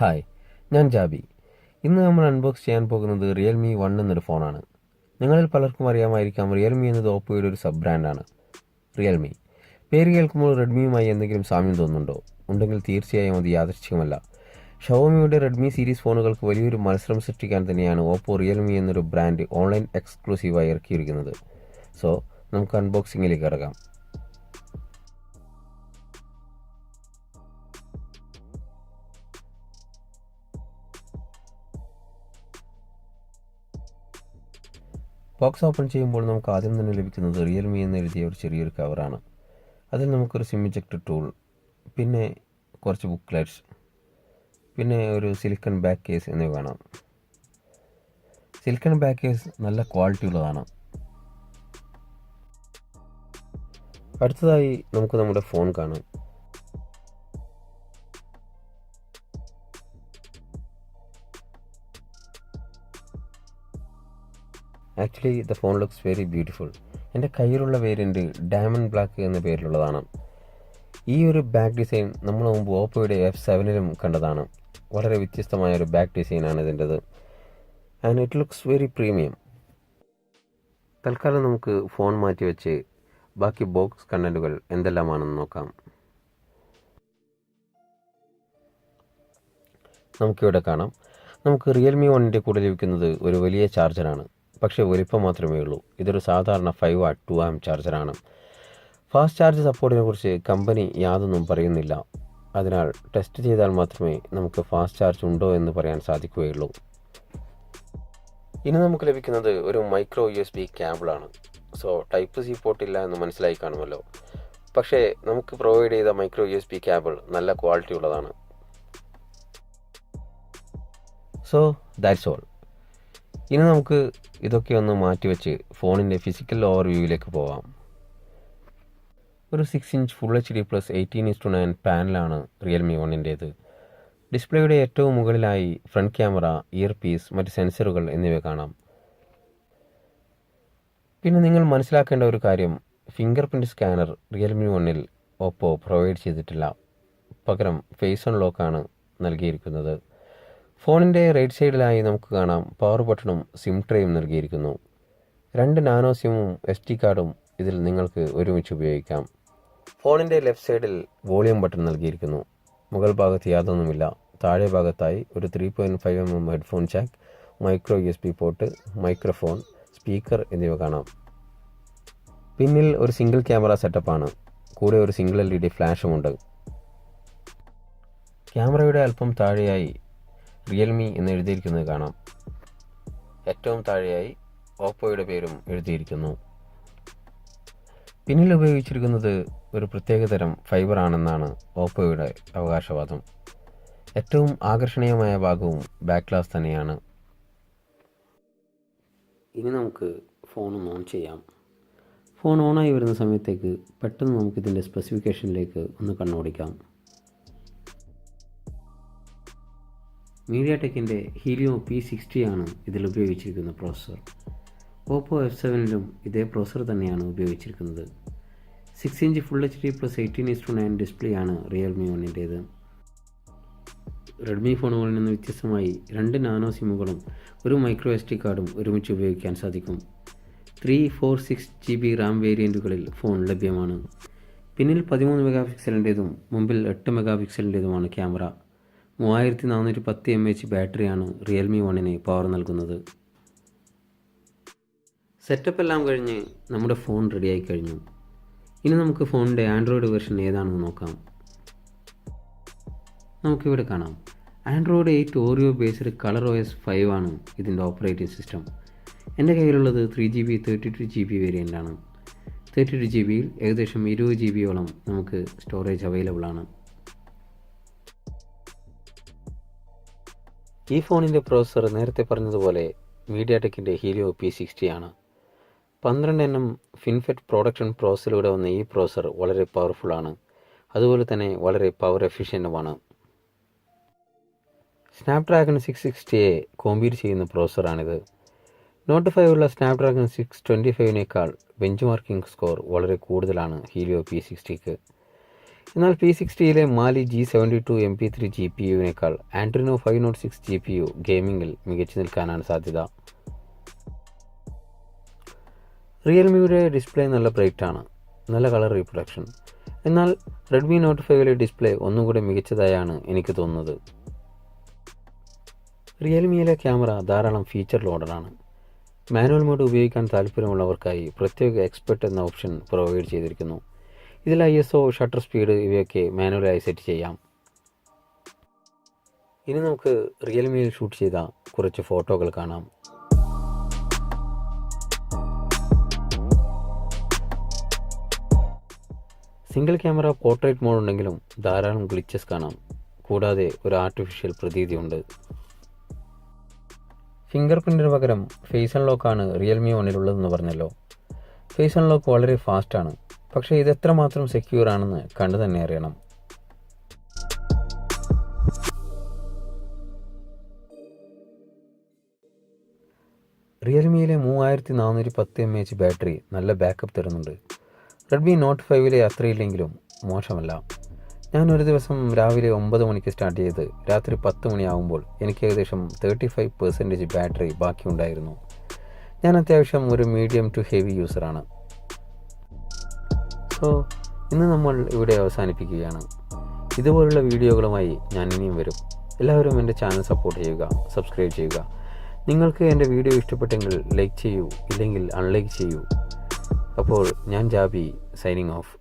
Hi, ഞാൻ ജാബി. ഇന്ന് നമ്മൾ അൺബോക്സ് ചെയ്യാൻ പോകുന്നത് റിയൽമി 1 എന്നൊരു ഫോണാണ്. നിങ്ങളിൽ പലർക്കും അറിയാമായിരിക്കാം, റിയൽമി എന്നത് ഓപ്പോയുടെ ഒരു സബ് ബ്രാൻഡാണ്. റിയൽമി പേര് കേൾക്കുമ്പോൾ റെഡ്മിയുമായി എന്തെങ്കിലും സാമ്യം തോന്നുന്നുണ്ടോ? ഉണ്ടെങ്കിൽ തീർച്ചയായും അത് യാദൃച്ഛികമല്ല. ഷവോമിയുടെ റെഡ്മി സീരീസ് ഫോണുകൾക്ക് വലിയൊരു മത്സരം സൃഷ്ടിക്കാൻ തന്നെയാണ് ഓപ്പോ റിയൽമി എന്നൊരു ബ്രാൻഡ് ഓൺലൈൻ എക്സ്ക്ലൂസീവായി ഇറക്കിയിരിക്കുന്നത്. സോ നമുക്ക് അൺബോക്സിങ്ങിലേക്ക് ഇറങ്ങാം. ബോക്സ് ഓപ്പൺ ചെയ്യുമ്പോൾ നമുക്ക് ആദ്യം തന്നെ ലഭിക്കുന്നത് റിയൽമി എന്ന് എഴുതിയ ഒരു ചെറിയൊരു കവറാണ്. അതിൽ നമുക്കൊരു സിം ഇജക്ടർ ടൂൾ, പിന്നെ കുറച്ച് ബുക്ക്ലെറ്റ്സ്, പിന്നെ ഒരു സിലിക്കൺ ബാക്ക് കേസ് എന്നിവ കാണാം. സിലിക്കൺ ബാക്ക് കേസ് നല്ല ക്വാളിറ്റി ഉള്ളതാണ്. അടുത്തതായി നമുക്ക് നമ്മുടെ ഫോൺ കാണാം. Actually the phone looks very beautiful. എൻ്റെ കയ്യിലുള്ള വേരിയൻറ്റ് ഡയമണ്ട് ബ്ലാക്ക് എന്ന പേരിലുള്ളതാണ്. ഈ ഒരു ബാക്ക് ഡിസൈൻ നമ്മൾ മുമ്പ് ഓപ്പോയുടെ F7-ലും കണ്ടതാണ്. വളരെ വ്യത്യസ്തമായ ഒരു ബാക്ക് ഡിസൈനാണ് ഇതിൻ്റെത്. And it looks very premium. തൽക്കാലം നമുക്ക് ഫോൺ മാറ്റി വെച്ച് ബാക്കി ബോക്സ് കണ്ടൻറ്റുകൾ എന്തെല്ലാമാണെന്ന് നോക്കാം. നമുക്കിവിടെ കാണാം, നമുക്ക് റിയൽമി 1ൻ്റെ കൂടെ ലഭിക്കുന്നത് ഒരു വലിയ ചാർജറാണ്. പക്ഷേ വലിപ്പം മാത്രമേ ഉള്ളൂ. ഇതൊരു സാധാരണ 5W 2A ചാർജറാണ്. ഫാസ്റ്റ് ചാർജ് സപ്പോർട്ടിനെ കുറിച്ച് കമ്പനി യാതൊന്നും പറയുന്നില്ല. അതിനാൽ ടെസ്റ്റ് ചെയ്താൽ മാത്രമേ നമുക്ക് ഫാസ്റ്റ് ചാർജ് ഉണ്ടോ എന്ന് പറയാൻ സാധിക്കുകയുള്ളൂ. ഇനി നമുക്ക് ലഭിക്കുന്നത് ഒരു മൈക്രോ USB കേബിളാണ്. സോ ടൈപ്പ് സി പോർട്ട് ഇല്ല എന്ന് മനസ്സിലായി കാണുമല്ലോ. പക്ഷേ നമുക്ക് പ്രൊവൈഡ് ചെയ്ത മൈക്രോ USB കേബിൾ നല്ല ക്വാളിറ്റി ഉള്ളതാണ്. So that's all. ഇനി നമുക്ക് ഇതൊക്കെ ഒന്ന് മാറ്റിവെച്ച് ഫോണിൻ്റെ ഫിസിക്കൽ ഓവർവ്യൂവിലേക്ക് പോവാം. ഒരു 6-inch ഫുൾ HD+ 18:9 പാനലാണ് റിയൽമി 1ൻ്റേത്. ഡിസ്പ്ലേയുടെ ഏറ്റവും മുകളിലായി ഫ്രണ്ട് ക്യാമറ, ഇയർ പീസ്, മറ്റ് സെൻസറുകൾ എന്നിവ കാണാം. പിന്നെ നിങ്ങൾ മനസ്സിലാക്കേണ്ട ഒരു കാര്യം, ഫിംഗർ പ്രിൻറ്റ് സ്കാനർ റിയൽമി 1ൽ ഓപ്പോ പ്രൊവൈഡ് ചെയ്തിട്ടില്ല. പകരം ഫേസ് അൺലോക്കാണ് നൽകിയിരിക്കുന്നത്. ഫോണിൻ്റെ റൈറ്റ് സൈഡിലായി നമുക്ക് കാണാം പവർ ബട്ടണും സിം ട്രേയും നൽകിയിരിക്കുന്നു. 2 നാനോ സിമ്മും SD കാർഡും ഇതിൽ നിങ്ങൾക്ക് ഒരുമിച്ച് ഉപയോഗിക്കാം. ഫോണിൻ്റെ ലെഫ്റ്റ് സൈഡിൽ വോളിയം ബട്ടൺ നൽകിയിരിക്കുന്നു. മുകൾ ഭാഗത്ത് യാതൊന്നുമില്ല. താഴെ ഭാഗത്തായി ഒരു 3.5mm headphone Jack, micro USB port, microphone, speaker എന്നിവ കാണാം. പിന്നിൽ ഒരു സിംഗിൾ ക്യാമറ സെറ്റപ്പാണ്. കൂടെ ഒരു സിംഗിൾ LED ഫ്ലാഷുമുണ്ട്. ക്യാമറയുടെ അല്പം താഴെയായി റിയൽമി എന്ന് എഴുതിയിരിക്കുന്നത് കാണാം. ഏറ്റവും താഴെയായി ഓപ്പോയുടെ പേരും എഴുതിയിരിക്കുന്നു. പിന്നിൽ ഉപയോഗിച്ചിരിക്കുന്നത് ഒരു പ്രത്യേകതരം ഫൈബർ ആണെന്നാണ് ഓപ്പോയുടെ അവകാശവാദം. ഏറ്റവും ആകർഷണീയമായ ഭാഗവും ബാക്ക് ഗ്ലാസ് തന്നെയാണ്. ഇനി നമുക്ക് ഫോൺ ഓൺ ചെയ്യാം. ഫോൺ ഓണായി വരുന്ന സമയത്തേക്ക് പെട്ടെന്ന് നമുക്കിതിൻ്റെ സ്പെസിഫിക്കേഷനിലേക്ക് ഒന്ന് കണ്ണോടിക്കാം. മീഡിയാടെക്കിൻ്റെ ഹീലിയോ P60 ആണ് ഇതിൽ ഉപയോഗിച്ചിരിക്കുന്ന പ്രോസസ്സർ. ഓപ്പോ F7-ലും ഇതേ പ്രോസസ്സർ തന്നെയാണ് ഉപയോഗിച്ചിരിക്കുന്നത്. 6-inch ഫുൾ HD+ 18:9 ഡിസ്പ്ലേ ആണ് റിയൽമി 1ൻ്റേത്. റെഡ്മി ഫോണുകളിൽ നിന്ന് വ്യത്യസ്തമായി 2 നാനോ സിമ്മുകളും ഒരു മൈക്രോ SD കാർഡും ഒരുമിച്ച് ഉപയോഗിക്കാൻ സാധിക്കും. 3, 4, 6GB റാം വേരിയൻറ്റുകളിൽ ഫോൺ ലഭ്യമാണ്. പിന്നിൽ 13 മെഗാപിക്സലിൻ്റേതും മുമ്പിൽ 8 മെഗാപിക്സലിൻ്റേതുമാണ് ക്യാമറ. 3410 mAh ബാറ്ററിയാണ് റിയൽമി 1ന് പവർ നൽകുന്നത്. സെറ്റപ്പ് എല്ലാം കഴിഞ്ഞ് നമ്മുടെ ഫോൺ റെഡിയായി കഴിഞ്ഞു. ഇനി നമുക്ക് ഫോണിൻ്റെ ആൻഡ്രോയിഡ് വെർഷൻ ഏതാണെന്ന് നോക്കാം. നമുക്കിവിടെ കാണാം, ആൻഡ്രോയിഡ് 8 ഓറിയോ ബേസ്ഡ് ColorOS 5 ആണ് ഇതിൻ്റെ ഓപ്പറേറ്റിംഗ് സിസ്റ്റം. എൻ്റെ കയ്യിലുള്ളത് 3GB 32GB വേരിയൻ്റാണ്. 32GBയിൽ ഏകദേശം 20GB നമുക്ക് സ്റ്റോറേജ് അവൈലബിൾ ആണ്. ഈ ഫോണിൻ്റെ പ്രോസസ്സർ നേരത്തെ പറഞ്ഞതുപോലെ മീഡിയാടെക്കിൻ്റെ ഹീലിയോ P60 ആണ്. 12nm ഫിൻഫെറ്റ് പ്രൊഡക്ഷൻ പ്രോസസ്സിലൂടെ വന്ന ഈ പ്രോസസ്സർ വളരെ പവർഫുള്ളാണ്. അതുപോലെ തന്നെ വളരെ പവർ എഫിഷ്യൻറ്റുമാണ്. സ്നാപ്ഡ്രാഗൺ 660 കോമ്പീറ്റ് ചെയ്യുന്ന പ്രോസസ്സറാണിത്. നോട്ട് 5 ഉള്ള സ്നാപ്ഡ്രാഗൺ 625-നേക്കാൾ ബെഞ്ച് മാർക്കിംഗ് സ്കോർ വളരെ കൂടുതലാണ് ഹീലിയോ P60ക്ക്. എന്നാൽ P60യിലെ മാലി G72 MP3 GPUവിനേക്കാൾ ആൻഡ്രിനോ 506 GPU ഗെയിമിങ്ങിൽ മികച്ചു നിൽക്കാനാണ് സാധ്യത. റിയൽമിയുടെ ഡിസ്പ്ലേ നല്ല ബ്രൈറ്റ് ആണ്, നല്ല കളർ റീപ്രൊഡക്ഷൻ. എന്നാൽ റെഡ്മി നോട്ട് 5ലെ ഡിസ്പ്ലേ ഒന്നുകൂടി മികച്ചതായാണ് എനിക്ക് തോന്നുന്നത്. റിയൽമിയിലെ ക്യാമറ ധാരാളം ഫീച്ചർ ലോഡഡാണ്. മാനുവൽ മോഡ് ഉപയോഗിക്കാൻ താല്പര്യമുള്ളവർക്കായി പ്രത്യേക എക്സ്പെർട്ട് എന്ന ഓപ്ഷൻ പ്രൊവൈഡ് ചെയ്തിരിക്കുന്നു. ഇതിൽ ISO, ഷട്ടർ സ്പീഡ് ഇവയൊക്കെ മാനുവലായി സെറ്റ് ചെയ്യാം. ഇനി നമുക്ക് റിയൽമിയിൽ ഷൂട്ട് ചെയ്ത കുറച്ച് ഫോട്ടോകൾ കാണാം. സിംഗിൾ ക്യാമറ പോർട്രേറ്റ് മോഡ് ഉണ്ടെങ്കിലും ധാരാളം ഗ്ലിച്ചസ് കാണാം. കൂടാതെ ഒരു ആർട്ടിഫിഷ്യൽ പ്രതീതിയുണ്ട്. ഫിംഗർ പ്രിൻറ്റിന് പകരം ഫേസ് അൺലോക്കാണ് റിയൽമി 1ലുള്ളതെന്ന് പറഞ്ഞല്ലോ. ഫേസ് അൺലോക്ക് വളരെ ഫാസ്റ്റാണ്, പക്ഷേ ഇത് എത്രമാത്രം സെക്യൂർ ആണെന്ന് കണ്ടു തന്നെ അറിയണം. റിയൽമിയിലെ 3410 mAh ബാറ്ററി നല്ല ബാക്കപ്പ് തരുന്നുണ്ട്. റെഡ്മി നോട്ട് 5ലെ അത്രയില്ലെങ്കിലും മോശമല്ല. ഞാൻ ഒരു ദിവസം രാവിലെ 9 മണിക്ക് സ്റ്റാർട്ട് ചെയ്ത് രാത്രി 10 മണിയാകുമ്പോൾ എനിക്ക് ഏകദേശം 35% ബാറ്ററി ബാക്കിയുണ്ടായിരുന്നു. ഞാൻ അത്യാവശ്യം ഒരു മീഡിയം ടു ഹെവി യൂസറാണ്. സോ ഇന്ന് നമ്മൾ ഇവിടെ അവസാനിപ്പിക്കുകയാണ്. ഇതുപോലുള്ള വീഡിയോകളുമായി ഞാൻ ഇനിയും വരും. എല്ലാവരും എൻ്റെ ചാനൽ സപ്പോർട്ട് ചെയ്യുക, സബ്സ്ക്രൈബ് ചെയ്യുക. നിങ്ങൾക്ക് എൻ്റെ വീഡിയോ ഇഷ്ടപ്പെട്ടെങ്കിൽ ലൈക്ക് ചെയ്യൂ, ഇല്ലെങ്കിൽ അൺലൈക്ക് ചെയ്യൂ. അപ്പോൾ ഞാൻ ജാബി സൈനിങ് ഓഫ്.